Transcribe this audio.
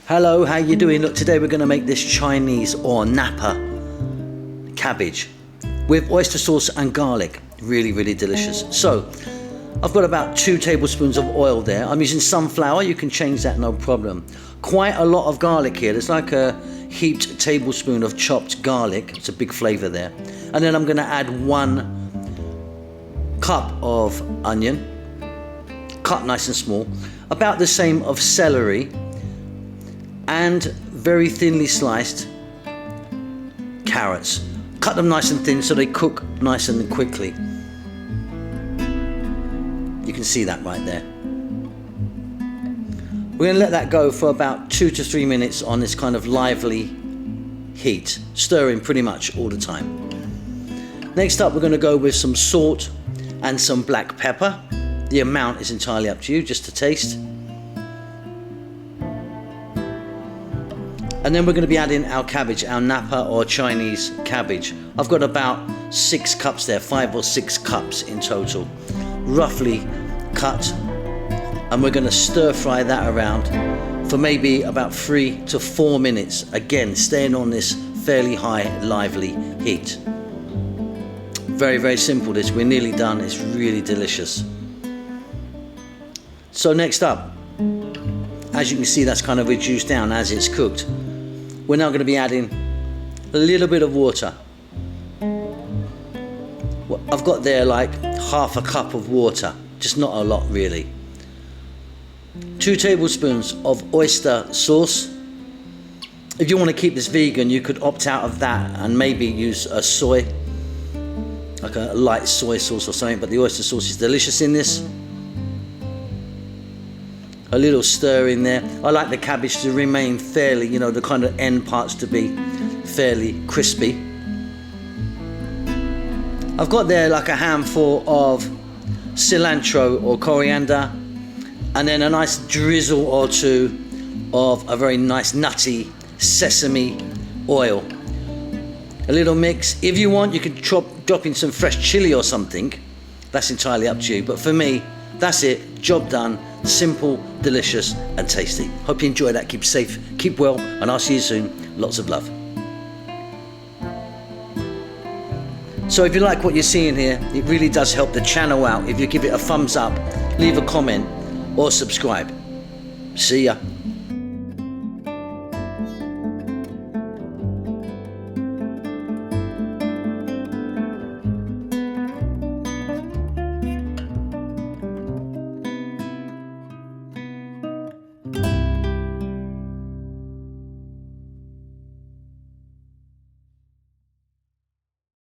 Hello, how you doing? Look, today we're going to make this Chinese or Napa cabbage with oyster sauce and garlic. Really, really delicious. So, I've got about 2 tablespoons of oil there. I'm using sunflower, you can change that, no problem. Quite a lot of garlic here. There's like a heaped tablespoon of chopped garlic. It's a big flavour there. And then I'm going to add 1 cup of onion, cut nice and small. About the same of celery. And very thinly sliced carrots. Cut them nice and thin so they cook nice and quickly. You can see that right there. We're going to let that go for about 2 to 3 minutes on this kind of lively heat, stirring pretty much all the time. Next up, we're going to go with some salt and some black pepper. The amount is entirely up to you, just to taste. And then we're going to be adding our cabbage, our Napa or Chinese cabbage. I've got about 6 cups there, 5 or 6 cups in total, roughly cut. And we're going to stir fry that around for maybe about 3 to 4 minutes. Again, staying on this fairly high, lively heat. Very, very simple this. We're nearly done. It's really delicious. So next up, as you can see, that's kind of reduced down as it's cooked. We're now going to be adding a little bit of water. Well, I've got there like half a cup of water, just not a lot really. 2 tablespoons of oyster sauce. If you want to keep this vegan, you could opt out of that and maybe use a soy, like a light soy sauce or something, but the oyster sauce is delicious in this. A little stir in there. I like the cabbage to remain fairly, the kind of end parts to be fairly crispy. I've got there like a handful of cilantro or coriander, and then a nice drizzle or 2 of a very nice nutty sesame oil. A little mix. If you want, you could drop in some fresh chili or something. That's entirely up to you. But for me, that's it. Job done. Simple, delicious, and tasty. Hope you enjoy that. Keep safe, keep well, and I'll see you soon. Lots of love. So if you like what you're seeing here, it really does help the channel out if you give it a thumbs up, leave a comment, or subscribe. See ya.